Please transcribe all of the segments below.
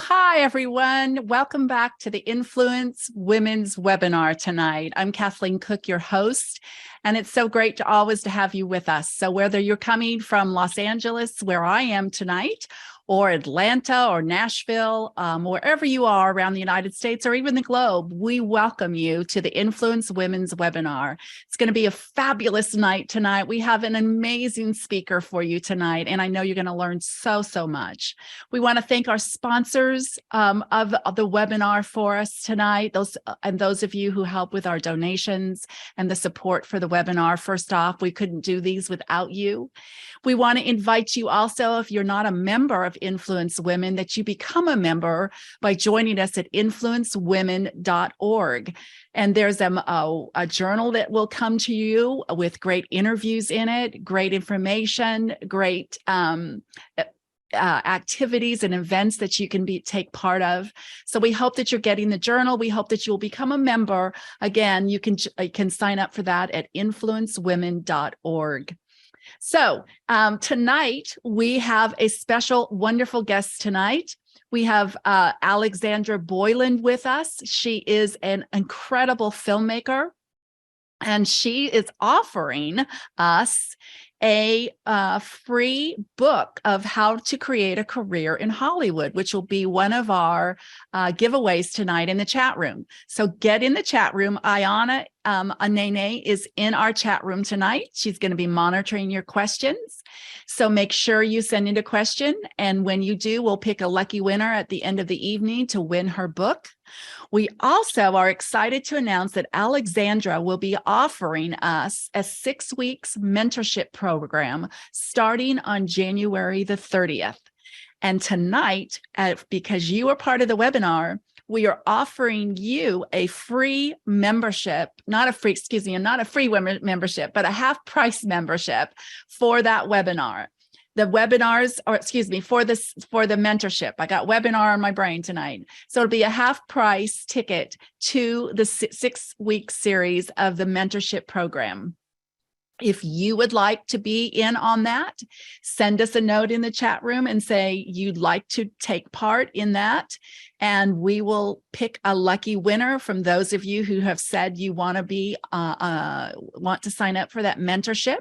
Hi, everyone. Welcome back to the Influence Women's webinar tonight. I'm Kathleen Cook, your host, and it's so great to always to have you with us. So whether you're coming from Los Angeles, where I am tonight, or Atlanta or Nashville, wherever you are around the United States or even the globe, we welcome you to the Influence Women's webinar. It's going to be a fabulous night tonight. We have an amazing speaker for you tonight, and I know you're going to learn so much. We want to thank our sponsors of the webinar for us tonight, those of you who help with our donations and the support for the webinar. First off, we couldn't do these without you. We want to invite you also, if you're not a member of Influence Women, that you become a member by joining us at influencewomen.org. And there's a journal that will come to you with great interviews in it, great information, great activities and events that you can take part of. So we hope that you're getting the journal. We hope that you'll become a member. Again, you can sign up for that at influencewomen.org. So tonight we have a special, wonderful guest tonight. We have Alexandra Boylan with us. She is an incredible filmmaker, and she is offering us a free book of how to create a career in Hollywood, which will be one of our giveaways tonight in the chat room. So get in the chat room. Ayana Anene is in our chat room tonight. She's going to be monitoring your questions. So make sure you send in a question. And when you do, we'll pick a lucky winner at the end of the evening to win her book. We also are excited to announce that Alexandra will be offering us a 6 weeks mentorship program starting on January the 30th. And tonight, because you are part of the webinar, we are offering you a free membership, not a free membership, but a half-price membership for that webinar. The webinars, for the mentorship. I got webinar on my brain tonight. So it'll be a half-price ticket to the 6-week series of the mentorship program. If you would like to be in on that, send us a note in the chat room and say you'd like to take part in that. And we will pick a lucky winner from those of you who have said you want to sign up for that mentorship.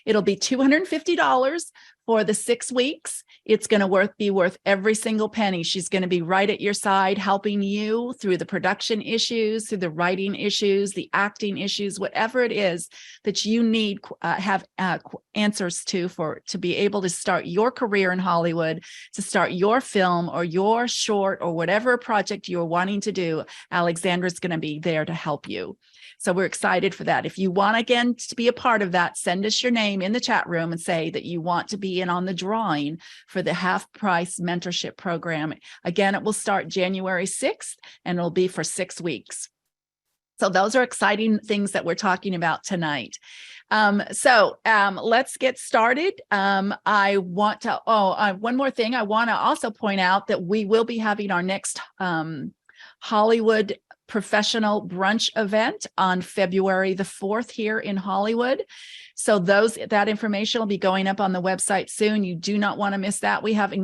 It'll be $250 for the 6 weeks. It's going to be worth every single penny. She's going to be right at your side, helping you through the production issues, through the writing issues, the acting issues, whatever it is that you need have answers to be able to start your career in Hollywood, to start your film or your short or whatever project you're wanting to do. Alexandra's going to be there to help you. So we're excited for that. If you want, again, to be a part of that, send us your name in the chat room and say that you want to be in on the drawing for the half-price mentorship program. Again, it will start January 6th, and it'll be for 6 weeks. So those are exciting things that we're talking about tonight. Let's get started. One more thing. I want to also point out that we will be having our next Hollywood professional brunch event on February the 4th here in Hollywood. So that information will be going up on the website soon. You do not want to miss that. We have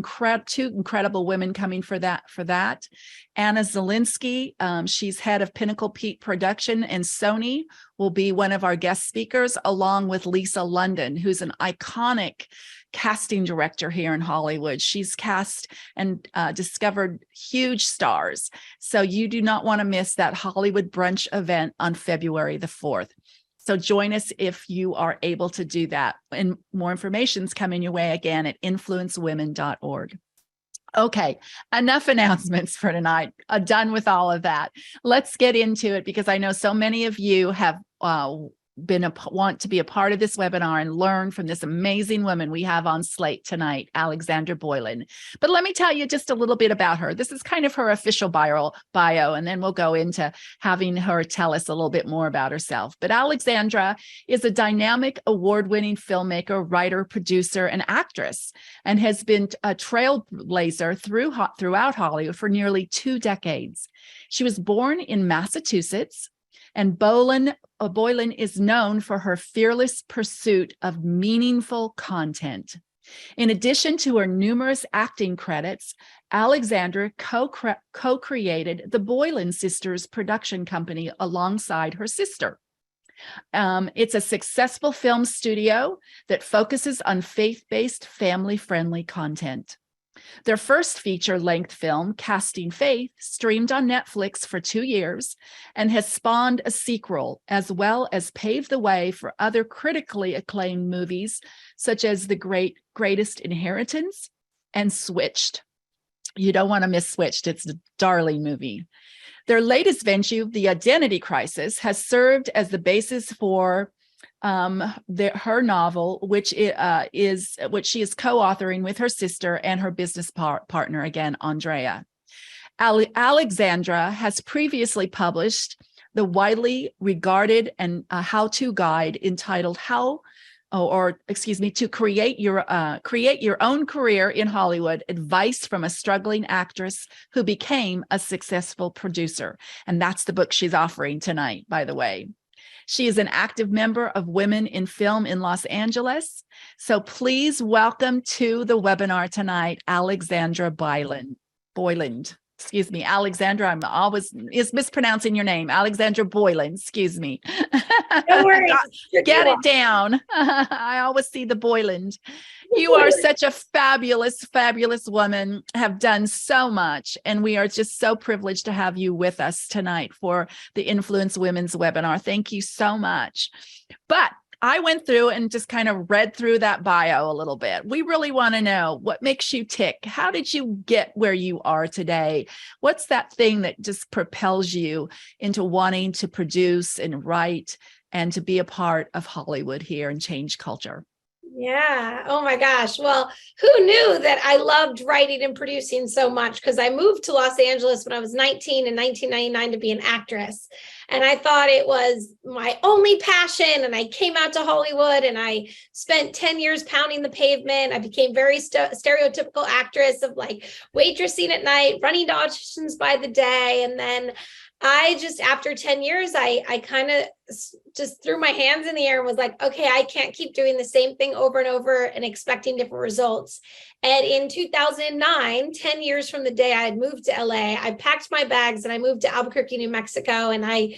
two incredible women coming for that. Anna Zielinski, she's head of Pinnacle Peak Production, and Sony will be one of our guest speakers, along with Lisa London, who's an iconic casting director here in Hollywood. She's cast and discovered huge stars. So you do not want to miss that Hollywood brunch event on February the 4th. So join us if you are able to do that. And more information is coming your way again at influencewomen.org. Okay, enough announcements for tonight. Done with all of that. Let's get into it, because I know so many of you have want to be a part of this webinar and learn from this amazing woman we have on slate tonight, Alexandra Boylan. But let me tell you just a little bit about her. This is kind of her official bio, and then we'll go into having her tell us a little bit more about herself. But Alexandra is a dynamic, award-winning filmmaker, writer, producer, and actress, and has been a trailblazer throughout Hollywood for nearly 2 decades. She was born in Massachusetts, and Boylan is known for her fearless pursuit of meaningful content. In addition to her numerous acting credits, Alexandra co-created the Boylan Sisters production company alongside her sister. It's a successful film studio that focuses on faith-based, family-friendly content. Their first feature-length film, Casting Faith, streamed on Netflix for 2 years and has spawned a sequel, as well as paved the way for other critically acclaimed movies, such as The Greatest Inheritance and Switched. You don't want to miss Switched. It's a darling movie. Their latest venture, The Identity Crisis, has served as the basis for her novel, which she is co-authoring with her sister and her business partner, again, Andrea. Alexandra has previously published the widely regarded and how-to guide entitled to create your own career in Hollywood, advice from a struggling actress who became a successful producer. And that's the book she's offering tonight, by the way. She is an active member of Women in Film in Los Angeles. So please welcome to the webinar tonight, Alexandra Boylan. Excuse me, Alexandra, I'm always mispronouncing your name. Alexandra Boylan, excuse me. No worries. Get it down. I always see the Boylan. You are such a fabulous, fabulous woman, have done so much. And we are just so privileged to have you with us tonight for the Influence Women's webinar. Thank you so much. But I went through and just kind of read through that bio a little bit. We really want to know what makes you tick. How did you get where you are today? What's that thing that just propels you into wanting to produce and write and to be a part of Hollywood here and change culture? Yeah. Oh my gosh. Well, who knew that I loved writing and producing so much? Because I moved to Los Angeles when I was 19 in 1999 to be an actress. And I thought it was my only passion. And I came out to Hollywood and I spent 10 years pounding the pavement. I became very stereotypical actress of like waitressing at night, running to auditions by the day. And then I just, after 10 years, I kind of just threw my hands in the air and was like, okay, I can't keep doing the same thing over and over and expecting different results. And in 2009, 10 years from the day I had moved to LA, I packed my bags and I moved to Albuquerque, New Mexico. And I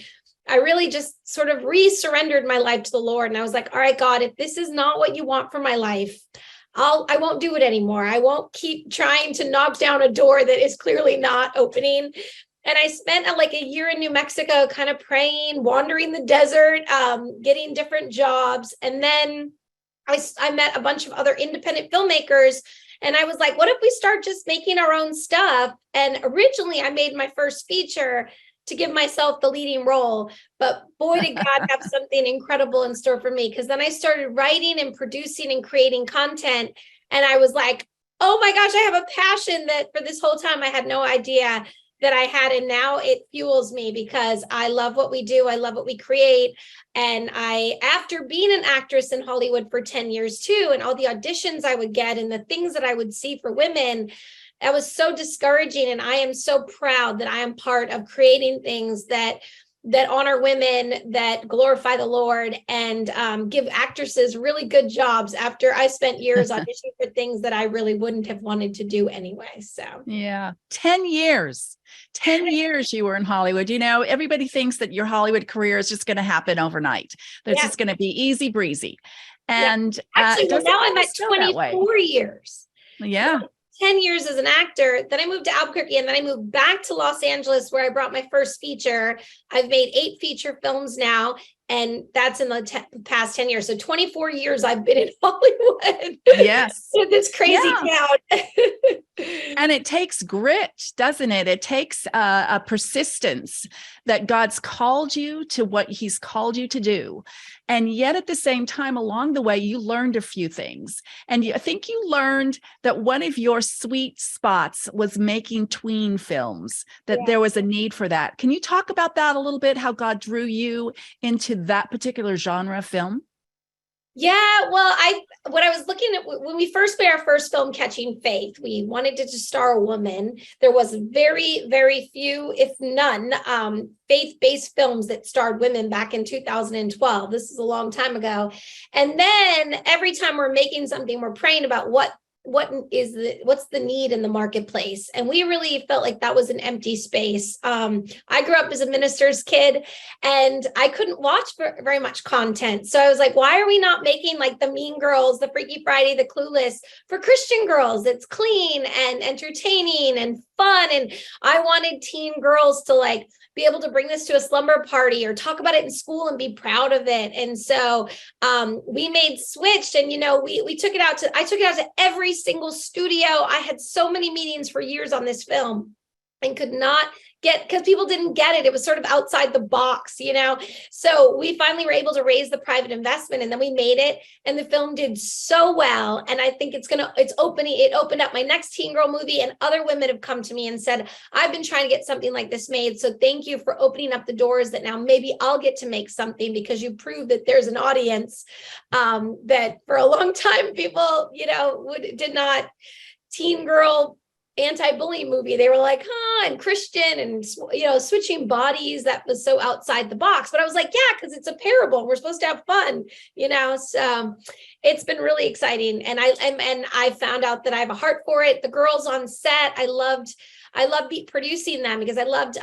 really just sort of re-surrendered my life to the Lord. And I was like, all right, God, if this is not what you want for my life, I won't do it anymore. I won't keep trying to knock down a door that is clearly not opening. And I spent like a year in New Mexico kind of praying, wandering the desert, getting different jobs. And then I met a bunch of other independent filmmakers. And I was like, what if we start just making our own stuff? And originally I made my first feature to give myself the leading role. But boy, did God have something incredible in store for me. Because then I started writing and producing and creating content. And I was like, oh my gosh, I have a passion that for this whole time I had no idea that I had. And now it fuels me because I love what we do. I love what we create. And after being an actress in Hollywood for 10 years too, and all the auditions I would get and the things that I would see for women, that was so discouraging. And I am so proud that I am part of creating things that honor women, that glorify the Lord, and give actresses really good jobs after I spent years auditioning for things that I really wouldn't have wanted to do anyway. So yeah, 10 years you were in Hollywood. You know, everybody thinks that your Hollywood career is just going to happen overnight. That's just going to be easy breezy. And actually, now I'm at 24 years. Yeah. 10 years as an actor. Then I moved to Albuquerque and then I moved back to Los Angeles where I brought my first feature. I've made 8 feature films now, and that's in the past 10 years. So 24 years I've been in Hollywood. Yes. This crazy town. And it takes grit, doesn't it? It takes a persistence that God's called you to what he's called you to do. And yet at the same time, along the way, you learned a few things. And I think you learned that one of your sweet spots was making tween films, that there was a need for that. Can you talk about that a little bit, how God drew you into that particular genre of film? Yeah, well, when I was looking at when we first made our first film, Catching Faith, we wanted to just star a woman. There was very, very few, if none, faith-based films that starred women back in 2012. This is a long time ago. And then every time we're making something, we're praying about what's the need in the marketplace. And we really felt like that was an empty space. I grew up as a minister's kid and I couldn't watch very much content. So I was like, why are we not making like the Mean Girls, the Freaky Friday, the Clueless for Christian girls? It's clean and entertaining and fun. And I wanted teen girls to like be able to bring this to a slumber party or talk about it in school and be proud of it. And so we made Switched, and we took it out to, I took it out to every single studio. I had so many meetings for years on this film and could not get, because people didn't get it. It was sort of outside the box, So we finally were able to raise the private investment, and then we made it, and the film did so well. And I think it opened up my next teen girl movie, and other women have come to me and said, I've been trying to get something like this made. So thank you for opening up the doors that now maybe I'll get to make something, because you proved that there's an audience that for a long time people, did not teen girl anti-bullying movie. They were like, and Christian and, switching bodies. That was so outside the box. But I was like, yeah, because it's a parable. We're supposed to have fun, So it's been really exciting. And I found out that I have a heart for it. The girls on set, I loved producing them because I loved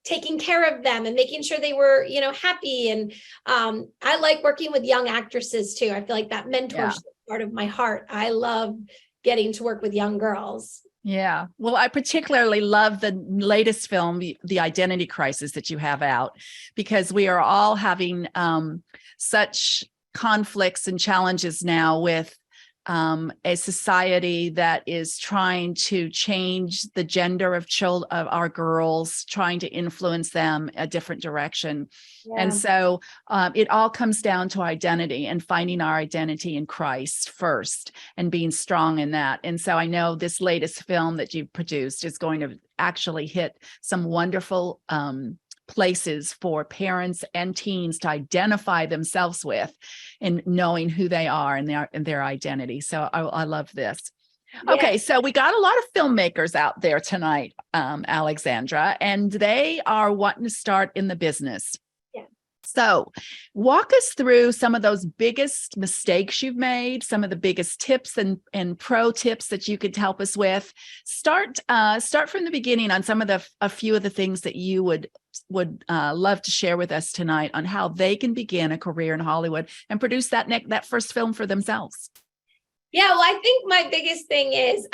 taking care of them and making sure they were, happy. And I like working with young actresses too. I feel like that mentorship part of my heart. I love getting to work with young girls. Yeah. Well, I particularly love the latest film, The Identity Crisis, that you have out, because we are all having such conflicts and challenges now with a society that is trying to change the gender of our girls, trying to influence them a different direction. Yeah. And so it all comes down to identity and finding our identity in Christ first and being strong in that. And so I know this latest film that you've produced is going to actually hit some wonderful places for parents and teens to identify themselves with, and knowing who they are and their identity. So I love this. Yeah. Okay, so we got a lot of filmmakers out there tonight, Alexandra, and they are wanting to start in the business. Yeah. So walk us through some of those biggest mistakes you've made, some of the biggest tips and pro tips that you could help us with. Start from the beginning on some of a few of the things that you would love to share with us tonight on how they can begin a career in Hollywood and produce that first film for themselves. Yeah, well, I think my biggest thing is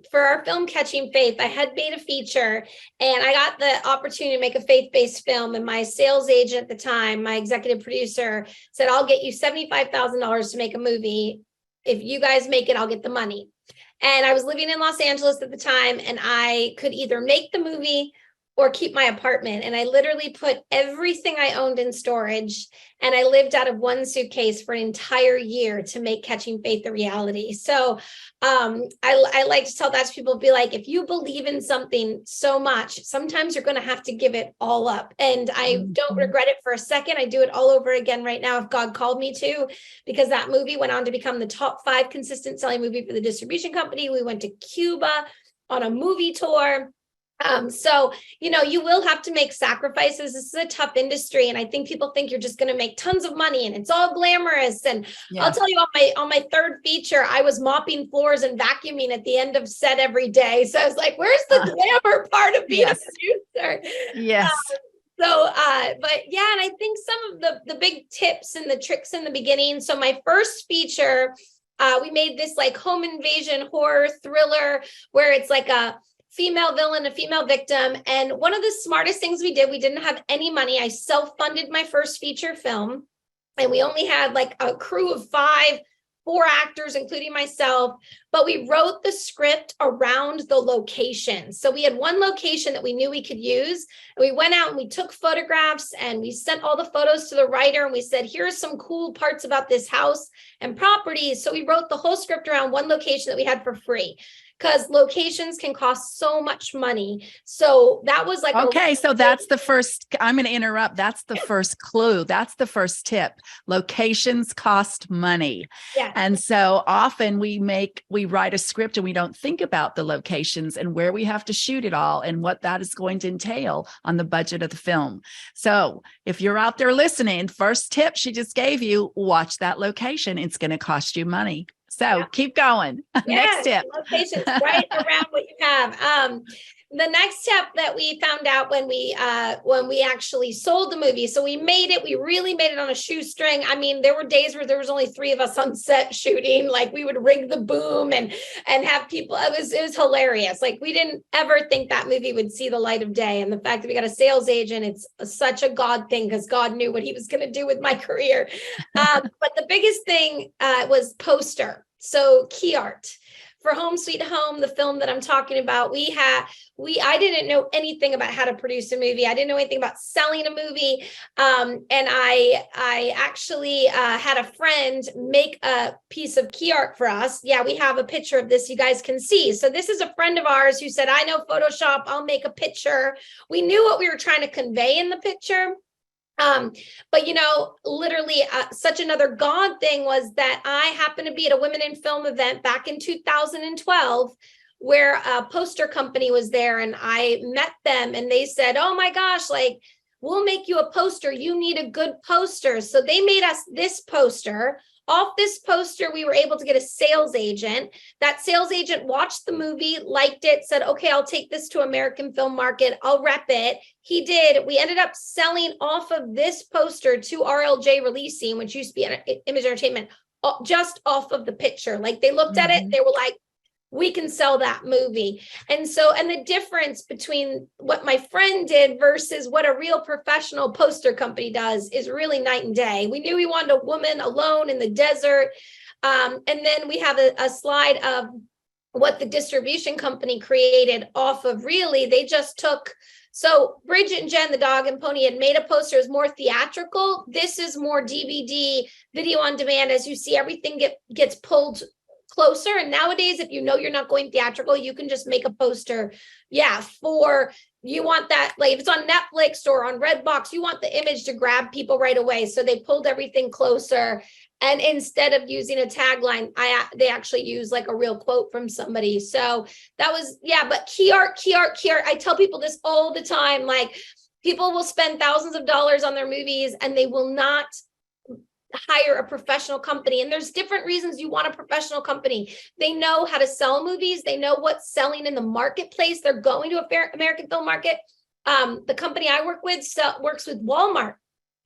for our film Catching Faith, I had made a feature and I got the opportunity to make a faith-based film. And my sales agent at the time, my executive producer, said, I'll get you $75,000 to make a movie. If you guys make it, I'll get the money. And I was living in Los Angeles at the time, and I could either make the movie or keep my apartment. And I literally put everything I owned in storage, and I lived out of one suitcase for an entire year to make Catching Faith a reality. So I like to tell that to people, be like, if you believe in something so much, sometimes you're going to have to give it all up. And I don't regret it for a second. I do it all over again right now if God called me to, because that movie went on to become the top 5 consistent selling movie for the distribution company. We went to Cuba on a movie tour. So, you will have to make sacrifices. This is a tough industry. And I think people think you're just going to make tons of money and it's all glamorous. And yeah. I'll tell you, on my third feature, I was mopping floors and vacuuming at the end of set every day. So I was like, where's the glamour part of being a producer? Yes. But yeah, and I think some of the big tips and the tricks in the beginning. So my first feature, we made this like home invasion horror thriller where it's like a female villain, a female victim. And one of the smartest things we did, we didn't have any money. I self-funded my first feature film, and we only had like a crew of 4 actors, including myself, but we wrote the script around the location. So we had one location that we knew we could use. And we went out and we took photographs and we sent all the photos to the writer. And we said, here are some cool parts about this house and properties. So we wrote the whole script around one location that we had for free. because locations can cost so much money. So that was like, okay, so that's the first, I'm going to interrupt. That's the first clue. That's the first tip. Locations cost money. yeah. And so often we write a script and we don't think about the locations and where we have to shoot it all and what that is going to entail on the budget of the film. So if you're out there listening, first tip she just gave you, watch that location. It's going to cost you money. So keep going. Next tip. Locations right around what you have. The next step that we found out when we actually sold the movie, so we really made it on a shoestring. I mean, there were days where there was only 3 of us on set shooting. Like we would rig the boom and have people. It was hilarious. Like we didn't ever think that movie would see the light of day. And the fact that we got a sales agent, it's such a God thing because God knew what he was going to do with my career. But the biggest thing was poster. So key art. For Home Sweet Home, the film that I'm talking about, I didn't know anything about how to produce a movie. I didn't know anything about selling a movie. And I actually had a friend make a piece of key art for us. Yeah, we have a picture of this you guys can see. So this is a friend of ours who said, I know Photoshop, I'll make a picture. We knew what we were trying to convey in the picture. But literally such another God thing was that I happened to be at a Women in Film event back in 2012 where a poster company was there, and I met them and they said, oh my gosh, like we'll make you a poster. You need a good poster. So they made us this poster. Off this poster, we were able to get a sales agent. That sales agent watched the movie, liked it, said, okay, I'll take this to American film market. I'll rep it. He did. We ended up selling off of this poster to RLJ Releasing, which used to be Image Entertainment, just off of the picture. Like they looked at it, they were like, we can sell that movie. And the difference between what my friend did versus what a real professional poster company does is really night and day. We knew we wanted a woman alone in the desert. And then we have a slide of what the distribution company created off of they just took, so Bridget and Jen, the dog and pony, had made a poster as more theatrical. This is more DVD, video on demand. As you see, everything gets pulled closer. And nowadays, if you're not going theatrical, you can just make a poster. Yeah, you want that, like if it's on Netflix or on Redbox, you want the image to grab people right away. So they pulled everything closer. And instead of using a tagline, they actually use like a real quote from somebody. So that was, but key art. I tell people this all the time, like people will spend thousands of dollars on their movies and they will not hire a professional company. And there's different reasons you want a professional company. They know how to sell movies. They know what's selling in the marketplace. They're going to a American film market. The company I work with works with Walmart.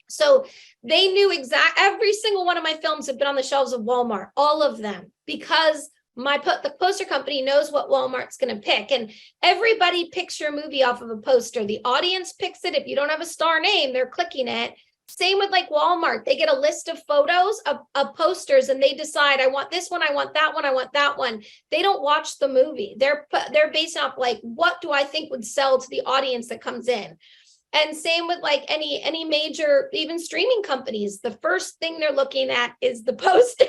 So they knew every single one of my films have been on the shelves of Walmart, all of them, because the poster company knows what Walmart's going to pick. And everybody picks your movie off of a poster. The audience picks it. If you don't have a star name, they're clicking it. Same with like Walmart. They get a list of photos of posters and they decide, I want this one, I want that one, I want that one. They don't watch the movie. They're basing off like, what do I think would sell to the audience that comes in? And same with like any major, even streaming companies, the first thing they're looking at is the poster.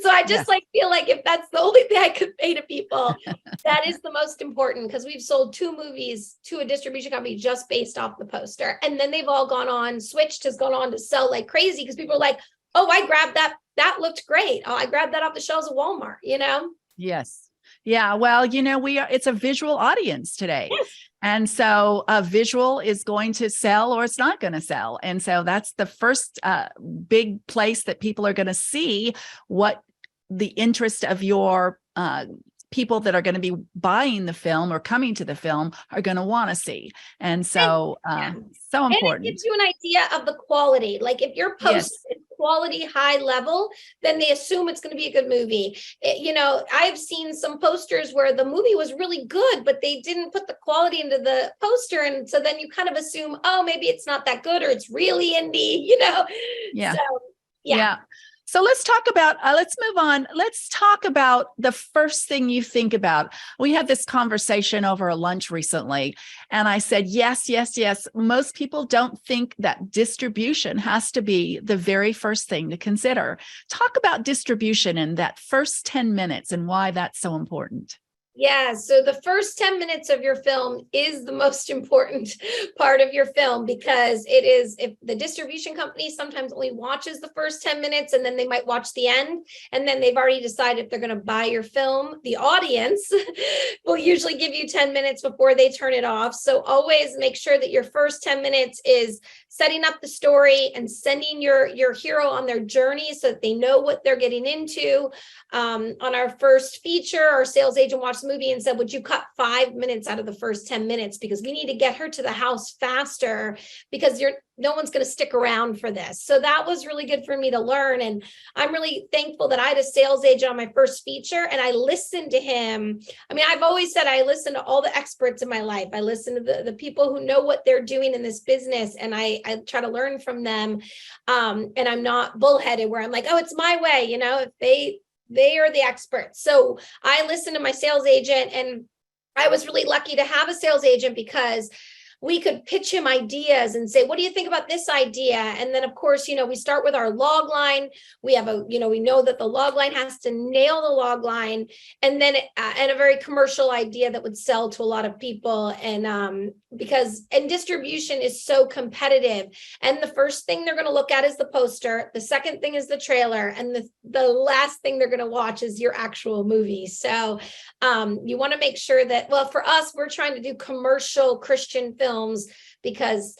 So I just feel like if that's the only thing I could say to people, that is the most important, because we've sold 2 movies to a distribution company just based off the poster. And then they've all gone on, Switched has gone on to sell like crazy because people are like, oh, I grabbed that. That looked great. Oh, I grabbed that off the shelves of Walmart, Yes. Yeah. Well, it's a visual audience today. Yes. And so a visual is going to sell or it's not going to sell. And so that's the first big place that people are going to see what the interest of your people that are going to be buying the film or coming to the film are going to want to see. And so, so important. And it gives you an idea of the quality. Like if your post is quality, high level, then they assume it's going to be a good movie. I've seen some posters where the movie was really good, but they didn't put the quality into the poster. And so then you kind of assume, oh, maybe it's not that good or it's really indie, Yeah. So, yeah. So let's talk about, let's move on. Let's talk about the first thing you think about. We had this conversation over a lunch recently, and I said, yes. Most people don't think that distribution has to be the very first thing to consider. Talk about distribution in that first 10 minutes and why that's so important. Yeah, so the first 10 minutes of your film is the most important part of your film, because it is, if the distribution company sometimes only watches the first 10 minutes and then they might watch the end, and then they've already decided if they're going to buy your film. The audience will usually give you 10 minutes before they turn it off. So always make sure that your first 10 minutes is setting up the story and sending your hero on their journey so that they know what they're getting into. On our first feature, our sales agent watched the movie and said, would you cut 5 minutes out of the first 10 minutes? Because we need to get her to the house faster, because no one's going to stick around for this. So that was really good for me to learn. And I'm really thankful that I had a sales agent on my first feature and I listened to him. I mean, I've always said I listen to all the experts in my life. I listen to the people who know what they're doing in this business, and I try to learn from them. And I'm not bullheaded where I'm like, oh, it's my way. If they are the experts. So I listened to my sales agent, and I was really lucky to have a sales agent because we could pitch him ideas and say, what do you think about this idea? And then, of course, we start with our log line. We have we know that the log line has to nail the log line, and then and a very commercial idea that would sell to a lot of people. And because distribution is so competitive. And the first thing they're going to look at is the poster. The second thing is the trailer. And the last thing they're going to watch is your actual movie. So you want to make sure that, well, for us, we're trying to do commercial Christian films, because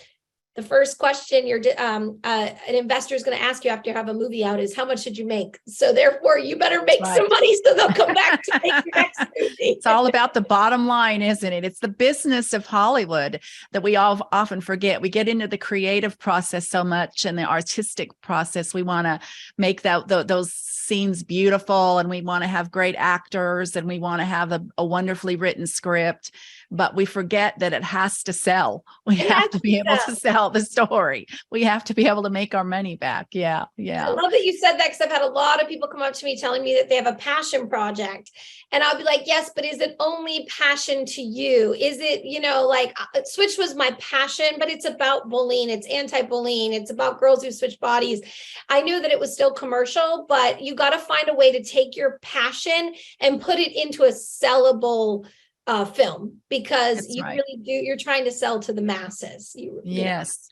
the first question an investor is going to ask you after you have a movie out is, how much did you make? So therefore, you better make some money so they'll come back to make your next movie. It's all about the bottom line, isn't it? It's the business of Hollywood that we all often forget. We get into the creative process so much and the artistic process. We want to make those scenes beautiful, and we want to have great actors, and we want to have a wonderfully written script, but we forget that it has to sell. We have to be able to sell the story. We have to be able to make our money back. Yeah. I love that you said that, because I've had a lot of people come up to me telling me that they have a passion project, and I'll be like, yes, but is it only passion to you? Is it, like Switch was my passion, but it's about bullying. It's anti-bullying. It's about girls who switch bodies. I knew that it was still commercial, but you got to find a way to take your passion and put it into a sellable film, because really do. You're trying to sell to the masses. Yes.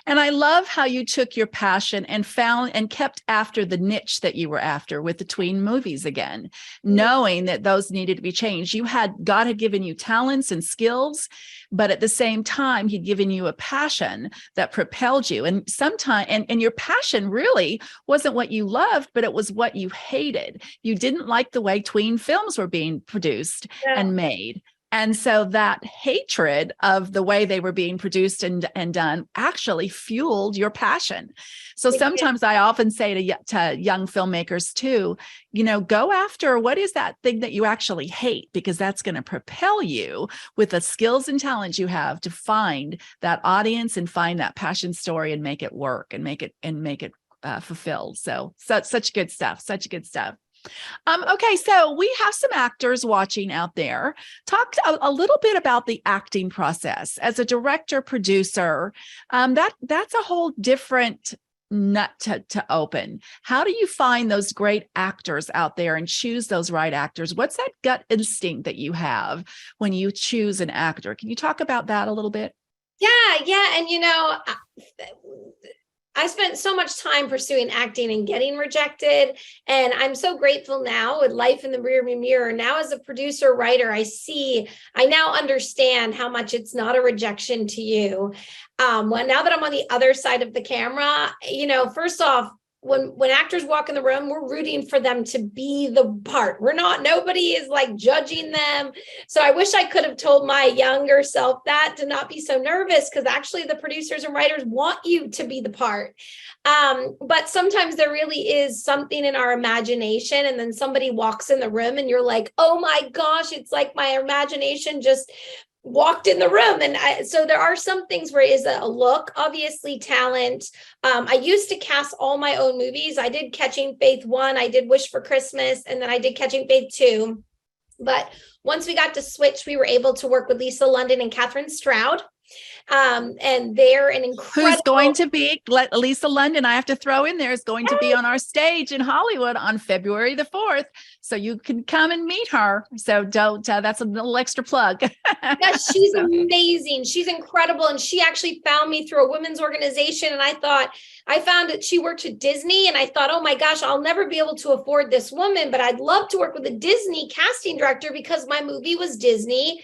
And I love how you took your passion and found and kept after the niche that you were after with the tween movies again, knowing that those needed to be changed. God had given you talents and skills, but at the same time, he'd given you a passion that propelled you. And sometimes, and your passion really wasn't what you loved, but it was what you hated. You didn't like the way tween films were being produced and made. And so that hatred of the way they were being produced and done actually fueled your passion. So sometimes I often say to young filmmakers too, go after what is that thing that you actually hate, because that's going to propel you with the skills and talents you have to find that audience and find that passion story and make it work and make it fulfilled. So such good stuff, such good stuff. Okay, so we have some actors watching out there. Talk a little bit about the acting process as a director, producer. That's a whole different nut to open. How do you find those great actors out there and choose those right actors? What's that gut instinct that you have when you choose an actor? Can you talk about that a little bit? Yeah. And I spent so much time pursuing acting and getting rejected. And I'm so grateful now with life in the rearview mirror. Now, as a producer, writer, I now understand how much it's not a rejection to you. Now that I'm on the other side of the camera, first off, when actors walk in the room, we're rooting for them to be the part. Nobody is like judging them. So I wish I could have told my younger self that, to not be so nervous, because actually the producers and writers want you to be the part. But sometimes there really is something in our imagination, and then somebody walks in the room and you're like, oh my gosh, it's like my imagination just walked in the room. And so there are some things where it is a look, obviously talent. I used to cast all my own movies. I did Catching Faith 1, I did Wish for Christmas, and then I did Catching Faith 2. But once we got to Switch, we were able to work with Lisa London and Catherine Stroud. And they're an incredible... Who's going to be, Lisa London, I have to throw in there, is going to be on our stage in Hollywood on February the 4th. So you can come and meet her. So don't, that's a little extra plug. Yes, she's amazing. She's incredible. And she actually found me through a women's organization. And I found that she worked at Disney, and I thought, oh my gosh, I'll never be able to afford this woman, but I'd love to work with a Disney casting director because my movie was Disney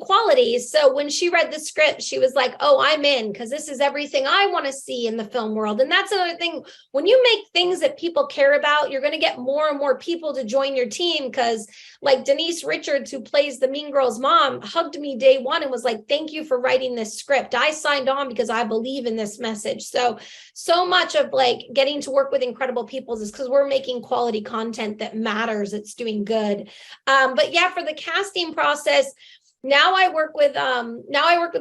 qualities. So when she read the script, she was like, oh, I'm in, because this is everything I want to see in the film world. And that's another thing. When you make things that people care about, you're going to get more and more people to join your team, because like Denise Richards, who plays the Mean Girl's mom, hugged me day one and was like, thank you for writing this script. I signed on because I believe in this message. So much of like getting to work with incredible people is because we're making quality content that matters. It's doing good. But yeah, for the casting process, now I work with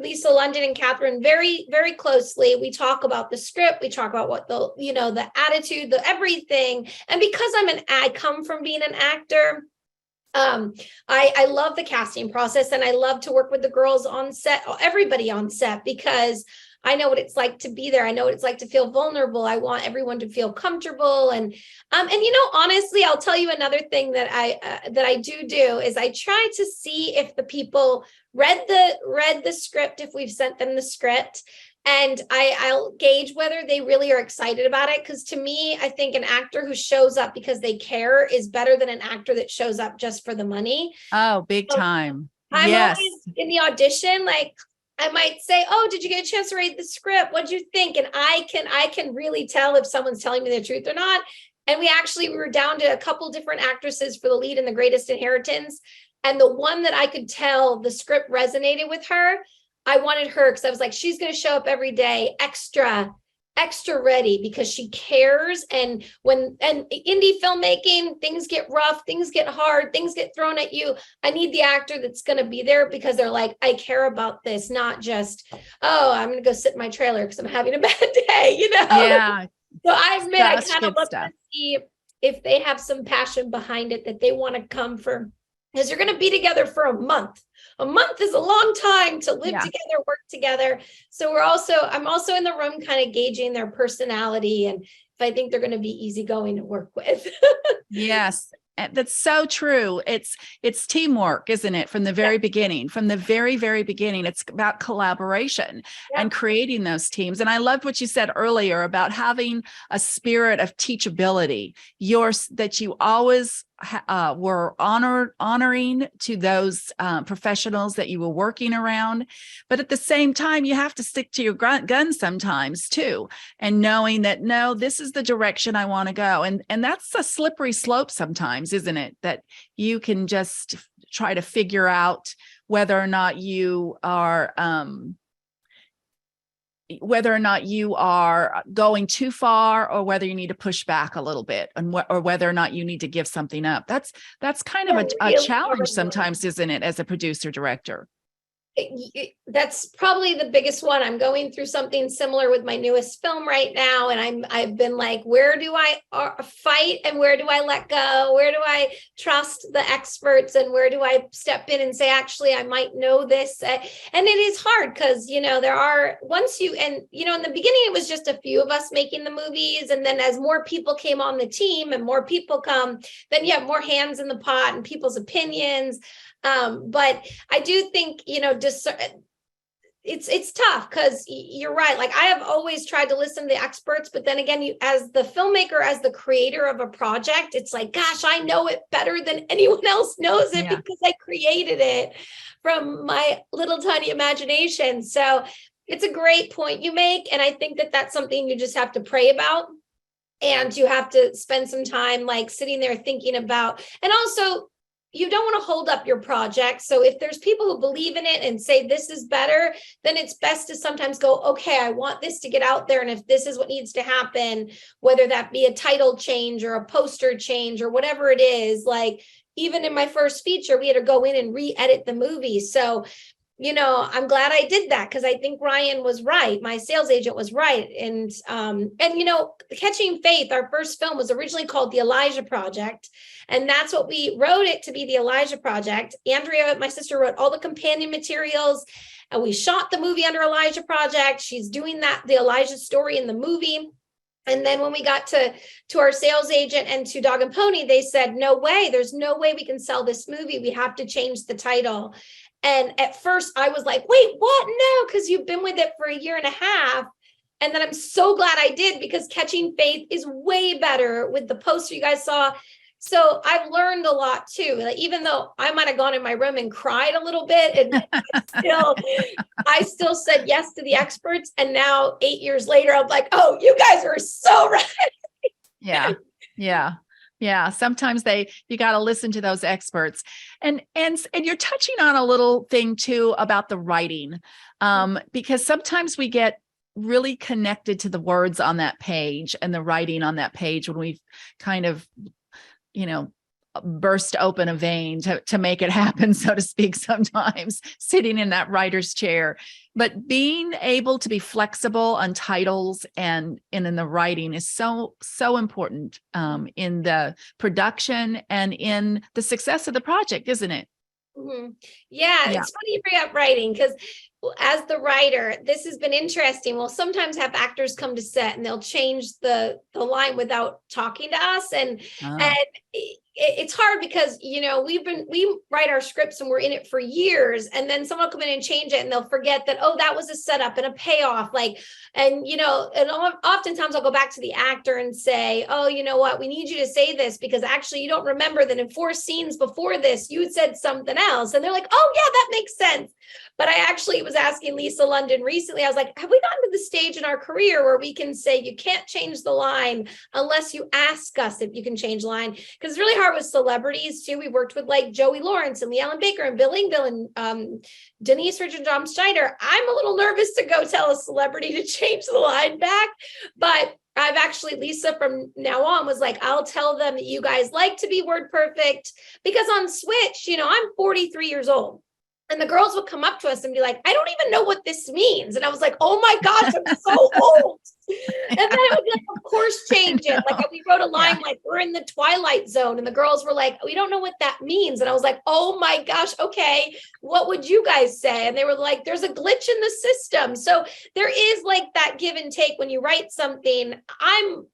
Lisa London and Catherine very, very closely. We talk about the script. We talk about what the attitude, the everything. And because I come from being an actor, I love the casting process, and I love to work with the girls on set, everybody on set, because I know what it's like to be there. I know what it's like to feel vulnerable. I want everyone to feel comfortable. And honestly, I'll tell you another thing that I do is I try to see if the people read the script, if we've sent them the script, and I'll gauge whether they really are excited about it. Because to me, I think an actor who shows up because they care is better than an actor that shows up just for the money. Oh, big time. I'm Yes. always in the audition, like, I might say, oh, did you get a chance to read the script? What'd you think? And I can really tell if someone's telling me the truth or not. And we were down to a couple different actresses for the lead in The Greatest Inheritance. And the one that I could tell the script resonated with her, I wanted her, because I was like, she's going to show up every day extra ready, because she cares. And indie filmmaking, things get rough, things get hard, things get thrown at you. I need the actor that's going to be there because they're like, I care about this, not just, oh, I'm going to go sit in my trailer because I'm having a bad day, Yeah. So I admit, I kind of look stuff. to see if they have some passion behind it that they want to come for, because you're going to be together for a month. A month is a long time to live together, work together. So I'm also in the room kind of gauging their personality and if I think they're going to be easygoing to work with. Yes. That's so true. It's teamwork, isn't it? From the very beginning, from the very, very beginning, it's about collaboration and creating those teams. And I loved what you said earlier about having a spirit of teachability, that you always were honoring to those professionals that you were working around. But at the same time, you have to stick to your guns sometimes too, and knowing that, no, this is the direction I want to go. And that's a slippery slope sometimes, isn't it? That you can just try to figure out whether or not you are going too far, or whether you need to push back a little bit, or whether or not you need to give something up. That's kind of a challenge sometimes, isn't it, as a producer director? That's probably the biggest one. I'm going through something similar with my newest film right now. And I've been like, where do I fight and where do I let go? Where do I trust the experts? And where do I step in and say, actually, I might know this. And it is hard because, in the beginning, it was just a few of us making the movies. And then as more people came on the team and more people come, then you have more hands in the pot and people's opinions. But I do think, it's tough because you're right. Like I have always tried to listen to the experts, but then again, as the filmmaker, as the creator of a project, it's like, gosh, I know it better than anyone else knows it because I created it from my little tiny imagination. So it's a great point you make. And I think that that's something you just have to pray about. And you have to spend some time like sitting there thinking about, and also you don't want to hold up your project. So if there's people who believe in it and say this is better, then it's best to sometimes go, okay, I want this to get out there. And if this is what needs to happen, whether that be a title change or a poster change or whatever it is, like even in my first feature, we had to go in and re-edit the movie. So I'm glad I did that because I think Ryan was right. My sales agent was right. And Catching Faith, our first film, was originally called The Elijah Project. And that's what we wrote it to be, The Elijah Project. Andrea, my sister, wrote all the companion materials and we shot the movie under Elijah Project. She's doing the Elijah story in the movie. And then when we got to our sales agent and to Dog and Pony, they said, no way, there's no way we can sell this movie. We have to change the title. And at first I was like, wait, what? No, because you've been with it for a year and a half. And then I'm so glad I did, because Catching Faith is way better with the poster you guys saw. So I've learned a lot too. Like, even though I might have gone in my room and cried a little bit, and I still said yes to the experts. And now 8 years later, I'm like, oh, you guys were so right. Yeah. Sometimes you got to listen to those experts, and you're touching on a little thing too about the writing, because sometimes we get really connected to the words on that page and the writing on that page when we've kind of, burst open a vein to make it happen, so to speak, sometimes sitting in that writer's chair. But being able to be flexible on titles and in the writing is so important in the production and in the success of the project, isn't it? Mm-hmm. Yeah, it's funny you bring up writing, because as the writer, this has been interesting. We'll sometimes have actors come to set and they'll change the line without talking to us, and it's hard because we write our scripts and we're in it for years, and then someone will come in and change it and they'll forget that, oh, that was a setup and a payoff, and oftentimes I'll go back to the actor and say, oh, you know what, we need you to say this because actually you don't remember that in 4 scenes before this you said something else, and they're like, oh yeah, that makes sense. But I actually was asking Lisa London recently, I was like, have we gotten to the stage in our career where we can say you can't change the line unless you ask us if you can change the line? Because it's really hard with celebrities too. We worked with like Joey Lawrence and Lee Allen Baker and Bill Engvall and Denise Richard and John Schneider. I'm a little nervous to go tell a celebrity to change the line back, but I've actually, Lisa from now on was like, I'll tell them that you guys like to be word perfect, because on Switch, I'm 43 years old. And the girls would come up to us and be like, I don't even know what this means. And I was like, oh my gosh, I'm so old. And then I would be like, of course, change it. Like we wrote a line like, we're in the twilight zone. And the girls were like, we don't know what that means. And I was like, oh my gosh, okay, what would you guys say? And they were like, there's a glitch in the system. So there is like that give and take when you write something.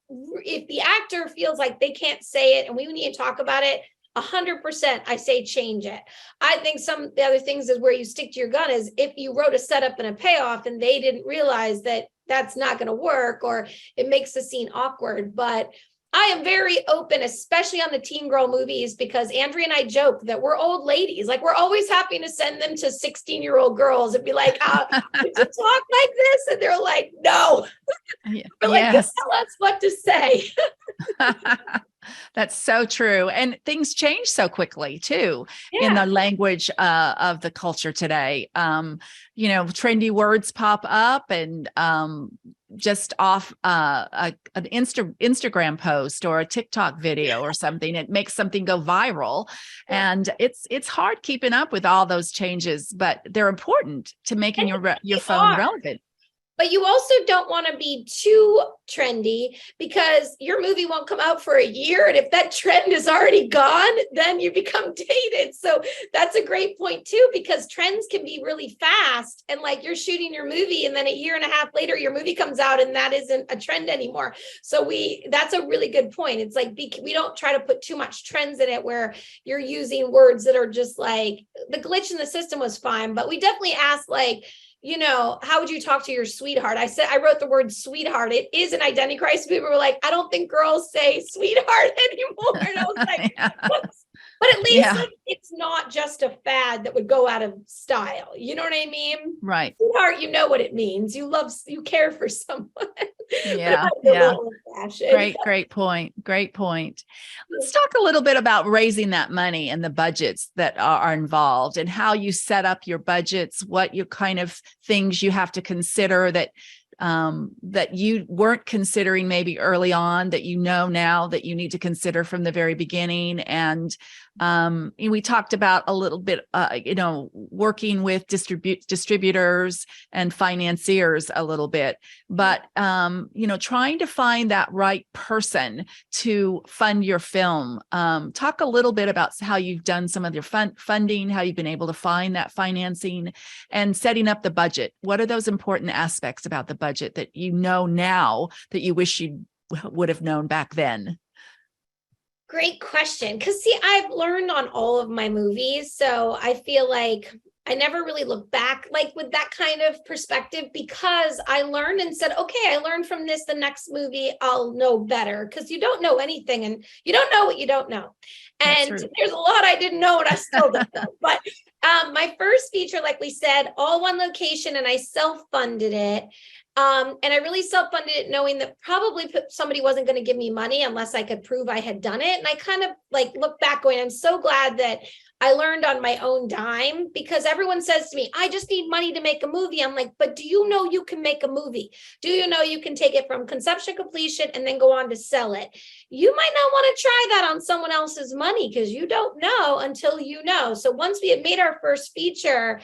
If the actor feels like they can't say it and we need to talk about it, 100%, I say change it. I think some of the other things is where you stick to your gun is if you wrote a setup and a payoff and they didn't realize that that's not going to work, or it makes the scene awkward. But I am very open, especially on the teen girl movies, because Andrea and I joke that we're old ladies. Like we're always happy to send them to 16-year-old girls and be like, would you talk like this? And they're like, no. We're like, yes. Tell us what to say. That's so true. And things change so quickly too in the language of the culture today. Trendy words pop up and just off an Instagram post or a TikTok video or something, it makes something go viral. And it's hard keeping up with all those changes, but they're important to making your phone relevant. But you also don't want to be too trendy, because your movie won't come out for a year. And if that trend is already gone, then you become dated. So that's a great point too, because trends can be really fast. And like you're shooting your movie and then a year and a half later, your movie comes out and that isn't a trend anymore. So that's a really good point. It's like, we don't try to put too much trends in it where you're using words that are just like, the glitch in the system was fine. But we definitely asked like, how would you talk to your sweetheart? I wrote the word sweetheart. It is an identity crisis. People were like, I don't think girls say sweetheart anymore. And I was like, but at least it's not just a fad that would go out of style. You know what I mean? Right. Sweetheart, you know what it means. You care for someone. Yeah. Great point. Let's talk a little bit about raising that money and the budgets that are involved and how you set up your budgets, what you kind of things you have to consider that you weren't considering maybe early on that now that you need to consider from the very beginning. And we talked about a little bit, working with distributors and financiers a little bit, but, trying to find that right person to fund your film. Talk a little bit about how you've done some of your funding, how you've been able to find that financing and setting up the budget. What are those important aspects about the budget that now that you wish you'd would have known back then? Great question. Because see, I've learned on all of my movies. So I feel like I never really look back like with that kind of perspective, because I learned and said, okay, I learned from this. The next movie, I'll know better, because you don't know anything and you don't know what you don't know. And there's a lot I didn't know and I still don't know. But my first feature, like we said, all one location, and I self-funded it. And I really self-funded it knowing that probably somebody wasn't going to give me money unless I could prove I had done it. And I kind of like look back going, I'm so glad that I learned on my own dime, because everyone says to me, I just need money to make a movie. I'm like, but do you know you can make a movie? Do you know you can take it from conception completion and then go on to sell it? You might not want to try that on someone else's money, because you don't know until you know. So once we had made our first feature,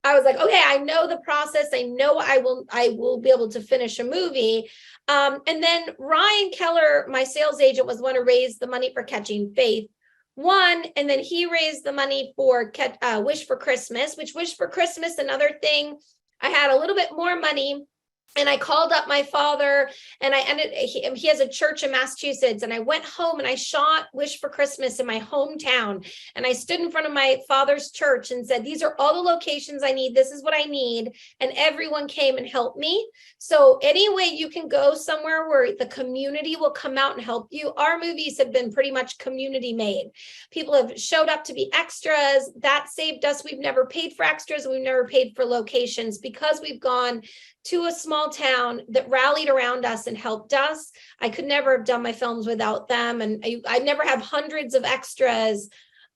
I was like, okay, I know the process. I know I will be able to finish a movie. And then Ryan Keller, my sales agent, was the one who raised the money for Catching Faith one, and then he raised the money for Wish for Christmas, which Wish for Christmas, another thing, I had a little bit more money. And I called up my father, and he has a church in Massachusetts, and I went home and I shot Wish for Christmas in my hometown. And I stood in front of my father's church and said, these are all the locations I need. This is what I need. And everyone came and helped me. So any way you can go somewhere where the community will come out and help you. Our movies have been pretty much community made. People have showed up to be extras. That saved us. We've never paid for extras. We've never paid for locations, because we've gone to a small town that rallied around us and helped us. I could never have done my films without them. And I never have hundreds of extras.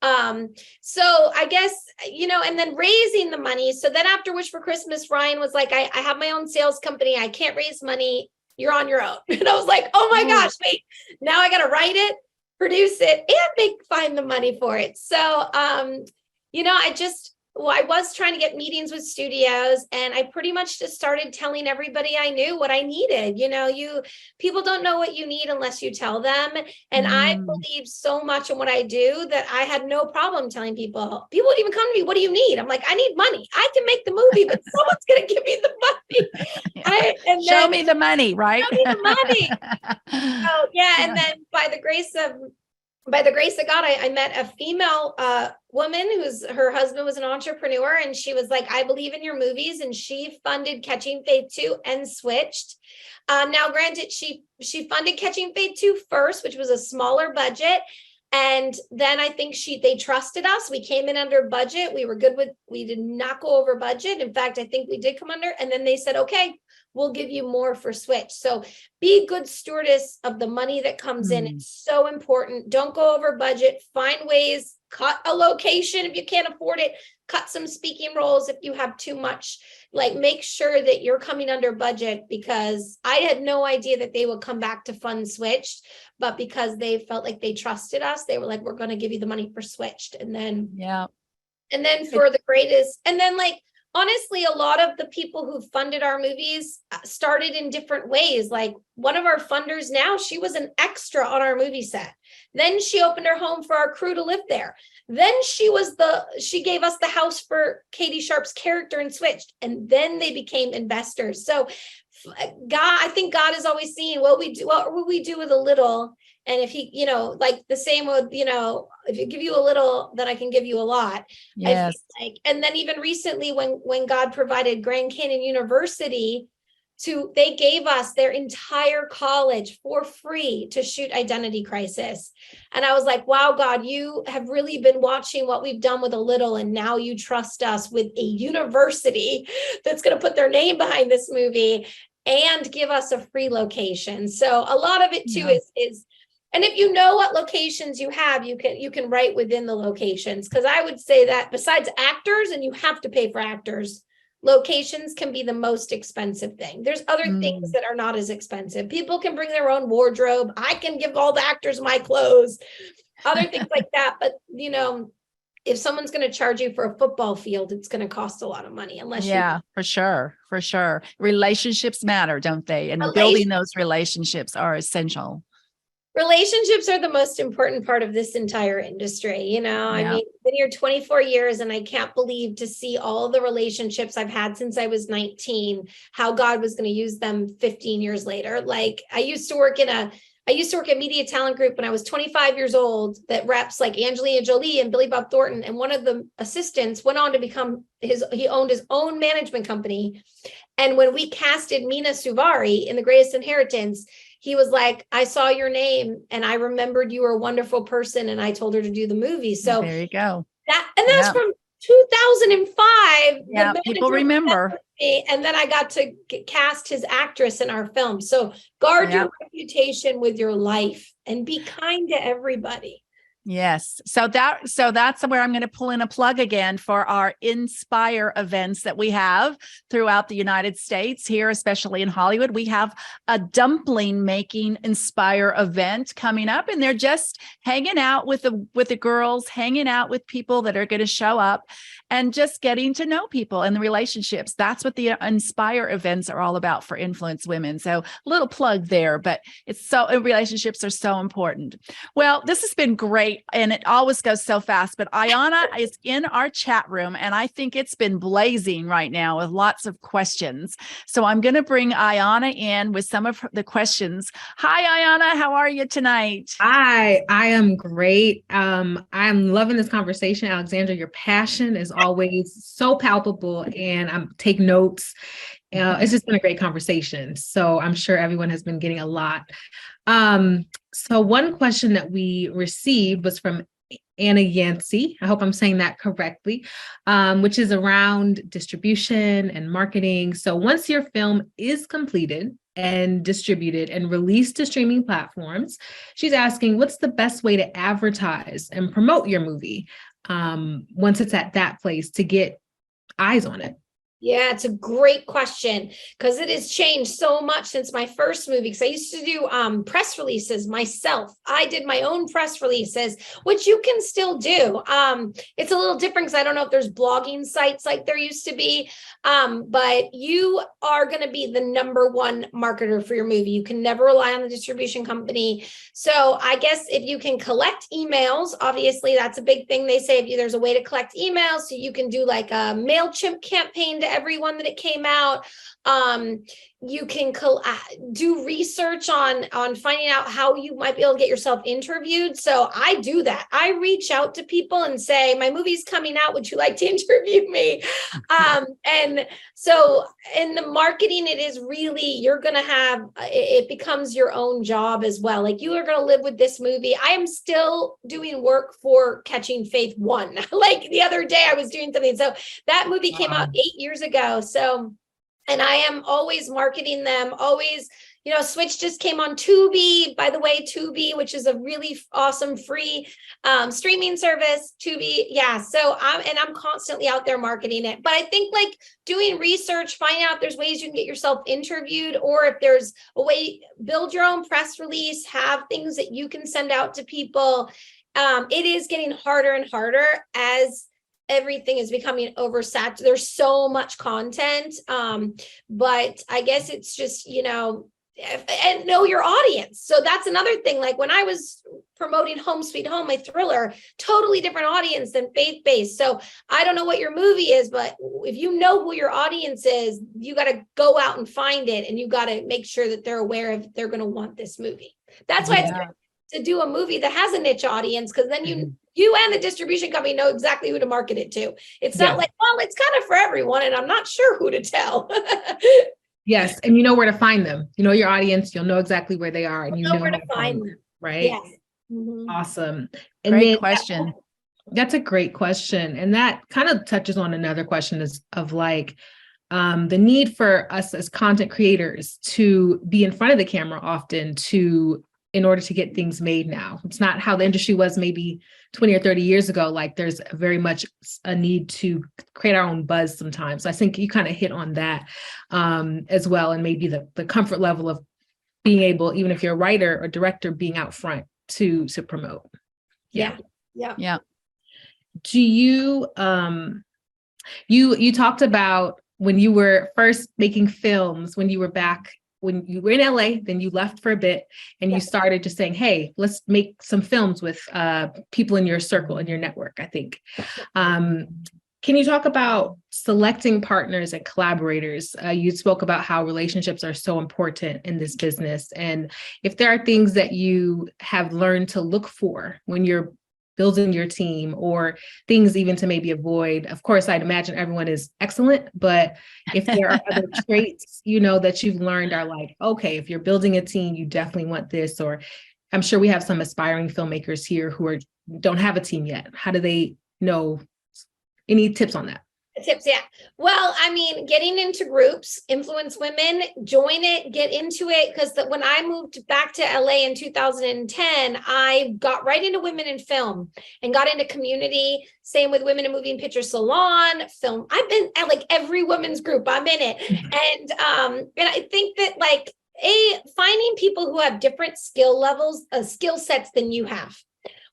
So I guess, and then raising the money. So then after Wish for Christmas, Ryan was like, I have my own sales company. I can't raise money. You're on your own. And I was like, oh my gosh, wait, now I got to write it, produce it, and find the money for it. So, I was trying to get meetings with studios, and I pretty much just started telling everybody I knew what I needed. People don't know what you need unless you tell them. And I believe so much in what I do that I had no problem telling people. People would even come to me, what do you need? I'm like, I need money. I can make the movie, but someone's going to give me the money. Show me the money, right? Show me the money. Oh yeah. And then by the grace of God, I met a female woman her husband was an entrepreneur, and she was like, I believe in your movies. And she funded Catching Faith 2 and switched. Now, granted, she funded Catching Faith 2 first, which was a smaller budget. And then I think they trusted us. We came in under budget. We did not go over budget. In fact, I think we did come under. And then they said, okay, we'll give you more for switch. So be good stewardess of the money that comes in. It's so important. Don't go over budget. Find ways, cut a location if you can't afford it, cut some speaking roles if you have too much. Like, make sure that you're coming under budget, because I had no idea that they would come back to fund Switched, but because they felt like they trusted us, they were like, we're going to give you the money for Switched. And then, for the greatest, and then honestly, a lot of the people who funded our movies started in different ways. Like, one of our funders now, she was an extra on our movie set. Then she opened her home for our crew to live there. Then she gave us the house for Katie Sharp's character in Switched. And then they became investors. So I think God is always seeing what we do with a little. And if he, the same with, if you give you a little, then I can give you a lot. Yes. And then even recently when God provided Grand Canyon University they gave us their entire college for free to shoot Identity Crisis. And I was like, wow, God, you have really been watching what we've done with a little. And now you trust us with a university that's going to put their name behind this movie and give us a free location. So a lot of it too is, and if you know what locations you have, you can write within the locations. Because I would say that besides actors, and you have to pay for actors, locations can be the most expensive thing. There's other things that are not as expensive. People can bring their own wardrobe. I can give all the actors my clothes, other things like that. But, if someone's going to charge you for a football field, it's going to cost a lot of money for sure. Relationships matter, don't they? And building those relationships are essential. Relationships are the most important part of this entire industry. I mean, been here 24 years and I can't believe to see all the relationships I've had since I was 19, how God was going to use them 15 years later. Like I used to work at Media Talent Group when I was 25 years old, that reps like Angelina Jolie and Billy Bob Thornton. And one of the assistants went on to become he owned his own management company. And when we casted Mina Suvari in The Greatest Inheritance, he was like, I saw your name and I remembered you were a wonderful person. And I told her to do the movie. So there you go. That's from 2005. Yeah, people remember. And then I got to cast his actress in our film. So guard your reputation with your life and be kind to everybody. Yes. So that's where I'm going to pull in a plug again for our Inspire events that we have throughout the United States here, especially in Hollywood. We have a dumpling making Inspire event coming up, and they're just hanging out with the girls, hanging out with people that are going to show up and just getting to know people and the relationships. That's what the Inspire events are all about for influence women. So a little plug there, but relationships are so important. Well, this has been great. And it always goes so fast, but Ayanna is in our chat room and I think it's been blazing right now with lots of questions. So I'm going to bring Ayanna in with some of the questions. Hi, Ayanna. How are you tonight? Hi, I am great. I'm loving this conversation. Alexandra, your passion is always so palpable and I'm take notes. It's just been a great conversation. So I'm sure everyone has been getting a lot. So one question that we received was from Anna Yancey. I hope I'm saying that correctly, which is around distribution and marketing. So once your film is completed and distributed and released to streaming platforms, she's asking, what's the best way to advertise and promote your movie once it's at that place to get eyes on it? Yeah, it's a great question because it has changed so much since my first movie. Because I used to do press releases myself. I did my own press releases, which you can still do. It's a little different because I don't know if there's blogging sites like there used to be. But you are going to be the number one marketer for your movie. You can never rely on the distribution company. So I guess if you can collect emails, obviously that's a big thing. They say if there's a way to collect emails, so you can do like a MailChimp campaign to everyone that it came out. You can do research on finding out how you might be able to get yourself interviewed. So I do that. I reach out to people and say, my movie's coming out. Would you like to interview me? And so in the marketing, it is really, you're going to have, it becomes your own job as well. Like you are going to live with this movie. I am still doing work for Catching Faith 1. Like the other day I was doing something. So that movie came out 8 years ago. So, and I am always marketing them, always, Switch just came on Tubi, by the way, Tubi, which is a really awesome free streaming service, Tubi. Yeah. So I'm constantly out there marketing it, but I think like doing research, finding out if there's ways you can get yourself interviewed, or if there's a way, build your own press release, have things that you can send out to people. It is getting harder and harder as everything is becoming oversaturated. There's so much content. But I guess it's just, and know your audience. So that's another thing. Like when I was promoting Home Sweet Home, my thriller, totally different audience than faith-based. So I don't know what your movie is, but if you know who your audience is, you got to go out and find it. And you got to make sure that they're aware of they're going to want this movie. That's why it's good to do a movie that has a niche audience, because then you and the distribution company know exactly who to market it to. It's not like, well, it's kind of for everyone, and I'm not sure who to tell. Yes, and you know where to find them. You know your audience. You'll know exactly where they are, and you know where to find them. Right? Yes. Mm-hmm. Awesome. And great question. That's a great question, and that kind of touches on another question of like the need for us as content creators to be in front of the camera often in order to get things made now. It's not how the industry was maybe 20 or 30 years ago. Like there's very much a need to create our own buzz sometimes. So I think you kind of hit on that as well. And maybe the comfort level of being able, even if you're a writer or director, being out front to promote. Yeah. Do you, you talked about when you were first making films, when you were back when you were in LA, then you left for a bit and you started just saying, hey, let's make some films with people in your circle, in your network, I think. Can you talk about selecting partners and collaborators? You spoke about how relationships are so important in this business. And if there are things that you have learned to look for when you're building your team, or things even to maybe avoid. Of course, I'd imagine everyone is excellent, but if there are other traits, that you've learned are like, okay, if you're building a team, you definitely want this. Or I'm sure we have some aspiring filmmakers here who don't have a team yet. How do they know? Any tips on that? Tips, yeah. Well, I mean, getting into groups, influence women, join it, get into it. Because when I moved back to LA in 2010, I got right into women in film and got into community. Same with Women in Moving Picture Salon, film. I've been at like every women's group. I'm in it. And I think that finding people who have different skill levels, skill sets than you have.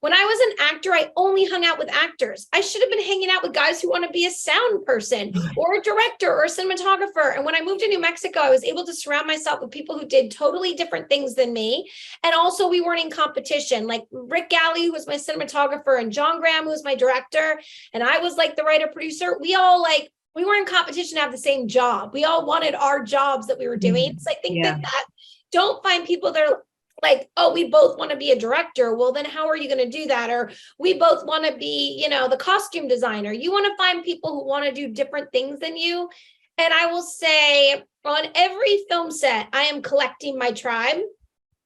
When I was an actor, I only hung out with actors. I should have been hanging out with guys who want to be a sound person or a director or a cinematographer. And when I moved to New Mexico, I was able to surround myself with people who did totally different things than me. And also we weren't in competition. Like Rick Galley, who was my cinematographer, and John Graham, who was my director. And I was like the writer producer. We were in competition to have the same job. We all wanted our jobs that we were doing. So I think that don't find people that are like, oh, we both want to be a director. Well, then how are you going to do that? Or we both want to be, the costume designer. You want to find people who want to do different things than you. And I will say on every film set, I am collecting my tribe.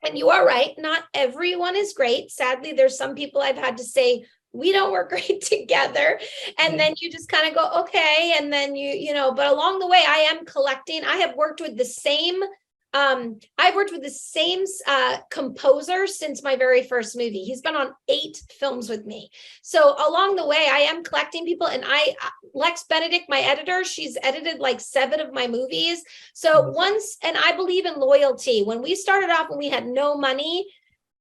And you are right. Not everyone is great. Sadly, there's some people I've had to say, we don't work great together. And then you just kind of go, okay. And then but along the way, I am collecting. I have worked with the same composer since my very first movie. He's been on 8 films with me. So along the way, I am collecting people. And Lex Benedict, my editor, she's edited like 7 of my movies. So and I believe in loyalty. When we started off, when we had no money,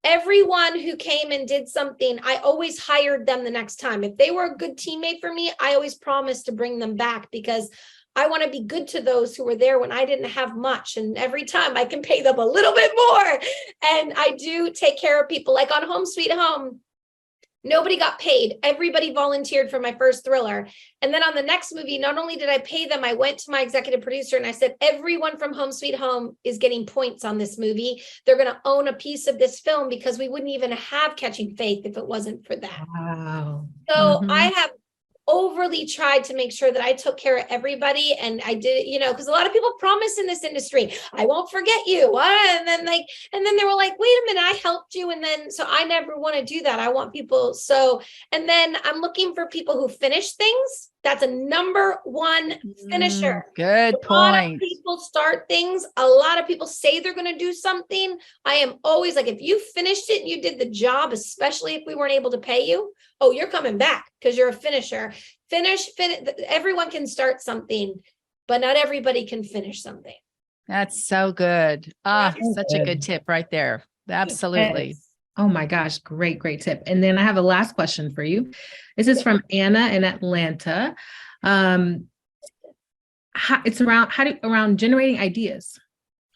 everyone who came and did something, I always hired them the next time. If they were a good teammate for me, I always promised to bring them back, because I want to be good to those who were there when I didn't have much. And every time I can pay them a little bit more. And I do take care of people. Like on Home Sweet Home, nobody got paid. Everybody volunteered for my first thriller. And then on the next movie, not only did I pay them, I went to my executive producer and I said, everyone from Home Sweet Home is getting points on this movie. They're going to own a piece of this film, because we wouldn't even have Catching Faith if it wasn't for that. Wow. So I have overly tried to make sure that I took care of everybody. And I did, because a lot of people promise in this industry, I won't forget you. And then they were like, wait a minute, I helped you. And then, so I never want to do that. I want people. And then I'm looking for people who finish things. That's a number one finisher. Good point. A lot of people start things. A lot of people say they're going to do something. I am always like, if you finished it and you did the job, especially if we weren't able to pay you, oh, you're coming back because you're a finisher. Everyone can start something, but not everybody can finish something. That's so good. Such a good tip right there. Absolutely. Yes. Oh my gosh, great tip. And then I have a last question for you. This is from Anna in Atlanta. It's around generating ideas.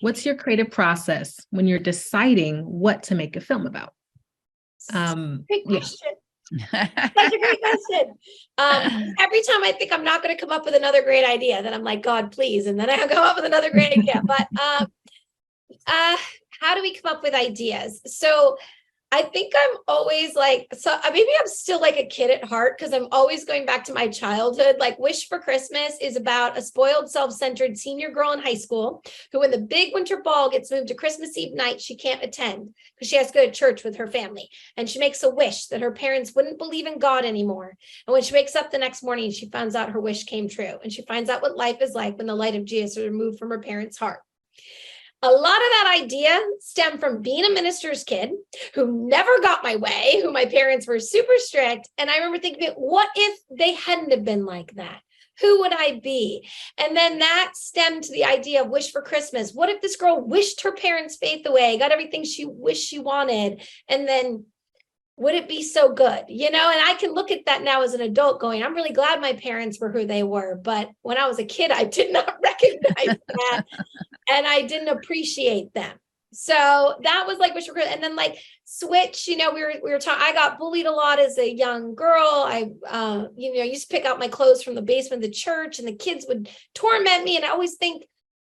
What's your creative process when you're deciding what to make a film about? Great question. Such a great question. Every time I think I'm not going to come up with another great idea, then I'm like, God, please. And then I come up with another great idea. But how do we come up with ideas? So I think I'm always like, so maybe I'm still like a kid at heart, because I'm always going back to my childhood. Like Wish for Christmas is about a spoiled, self-centered senior girl in high school who, when the big winter ball gets moved to Christmas Eve night, she can't attend because she has to go to church with her family. And she makes a wish that her parents wouldn't believe in God anymore. And when she wakes up the next morning, she finds out her wish came true. And she finds out what life is like when the light of Jesus is removed from her parents' heart. A lot of that idea stemmed from being a minister's kid who never got my way, who my parents were super strict. And I remember thinking, what if they hadn't have been like that? Who would I be? And then that stemmed to the idea of Wish for Christmas. What if this girl wished her parents' faith away, got everything she wished she wanted, and then would it be so good? And I can look at that now as an adult going, I'm really glad my parents were who they were. But when I was a kid, I did not recognize that and I didn't appreciate them. So that was like, and then like Switch, we were talking, I got bullied a lot as a young girl. I, used to pick out my clothes from the basement of the church and the kids would torment me. And I always think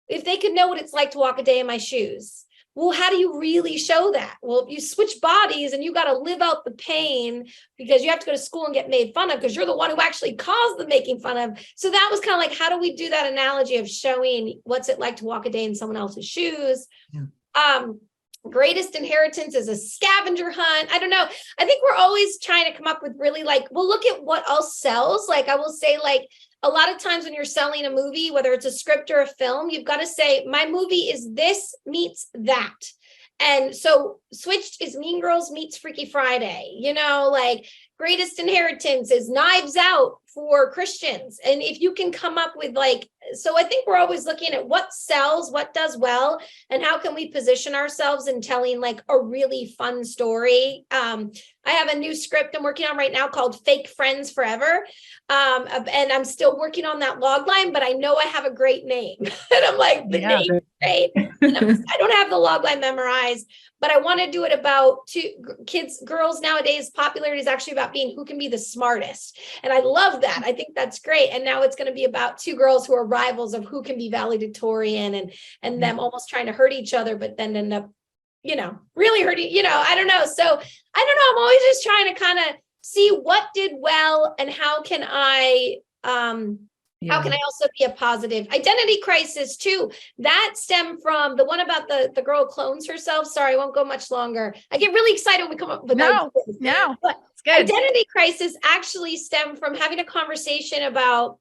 if they could know what it's like to walk a day in my shoes. Well, how do you really show that? Well, you switch bodies and you got to live out the pain because you have to go to school and get made fun of because you're the one who actually caused the making fun of. So that was kind of like, how do we do that analogy of showing what's it like to walk a day in someone else's shoes? Yeah. Greatest inheritance is a scavenger hunt. I don't know. I think we're always trying to come up with really like, well, look at what else sells. Like I will say like, a lot of times when you're selling a movie, whether it's a script or a film, you've got to say, my movie is this meets that. And so Switched is Mean Girls meets Freaky Friday, like Greatest Inheritance is Knives Out for Christians. And if you can come up with like, so I think we're always looking at what sells, what does well, and how can we position ourselves in telling like a really fun story. I have a new script I'm working on right now called Fake Friends Forever. And I'm still working on that log line, but I know I have a great name. And I'm like, the name is great. I don't have the log line memorized, but I want to do it about girls nowadays. Popularity is actually about being who can be the smartest. And I love that. I think that's great. And now it's going to be about two girls who are rivals of who can be valedictorian and them almost trying to hurt each other, but then end up, really hurting, I don't know. So I don't know. I'm always just trying to kind of see what did well and how can I also be a positive identity crisis too. That stemmed from the one about the girl who clones herself. Sorry, I won't go much longer. I get really excited when we come up with no, but it's good. Identity crisis actually stemmed from having a conversation about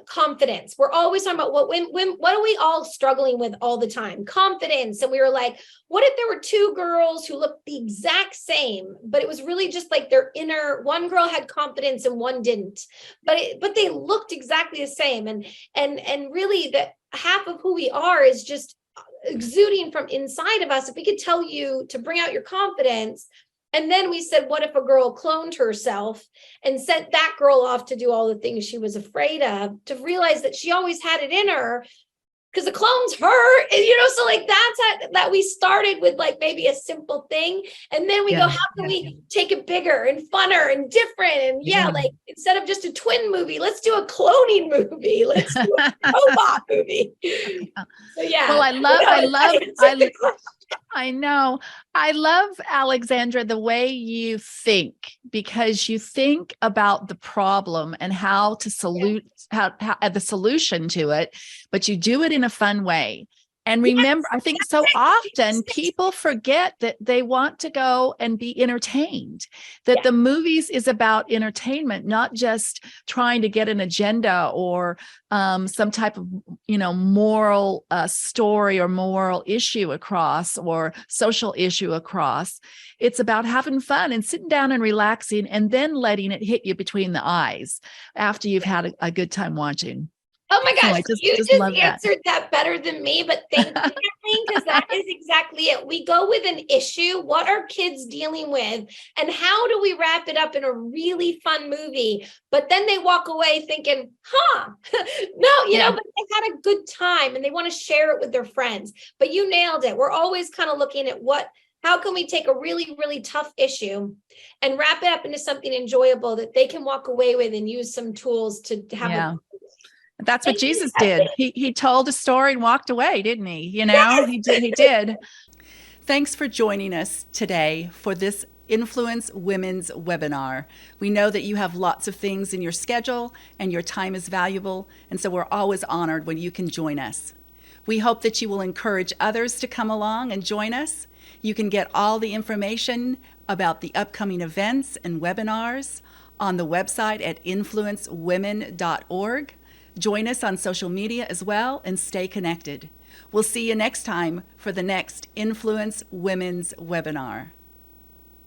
confidence. We're always talking about what are we all struggling with all the time? Confidence. And we were like, what if there were two girls who looked the exact same, but it was really just like their inner, one girl had confidence and one didn't, but they looked exactly the same. And really that half of who we are is just exuding from inside of us. If we could tell you to bring out your confidence. And then we said, what if a girl cloned herself and sent that girl off to do all the things she was afraid of, to realize that she always had it in her because the clone's her, so like that's that we started with like maybe a simple thing. And then we go, how can we take it bigger and funner and different? And like instead of just a twin movie, let's do a cloning movie. Let's do a robot movie. So Well, I know. I love, Alexandra, the way you think, because you think about the problem and how to how the solution to it, but you do it in a fun way. And remember, I think so often people forget that they want to go and be entertained, that the movies is about entertainment, not just trying to get an agenda or some type of, moral story or moral issue across or social issue across. It's about having fun and sitting down and relaxing and then letting it hit you between the eyes after you've had a good time watching. Oh my gosh, you just answered that better than me, but thank you, Kathleen, because that is exactly it. We go with an issue. What are kids dealing with? And how do we wrap it up in a really fun movie? But then they walk away thinking, no, but they had a good time and they want to share it with their friends. But you nailed it. We're always kind of looking at how can we take a really, really tough issue and wrap it up into something enjoyable that they can walk away with and use some tools to have That's what Jesus did. He told a story and walked away, didn't he? He did. Thanks for joining us today for this Influence Women's webinar. We know that you have lots of things in your schedule and your time is valuable, and so we're always honored when you can join us. We hope that you will encourage others to come along and join us. You can get all the information about the upcoming events and webinars on the website at influencewomen.org. Join us on social media as well and stay connected. We'll see you next time for the next Influence Women's webinar.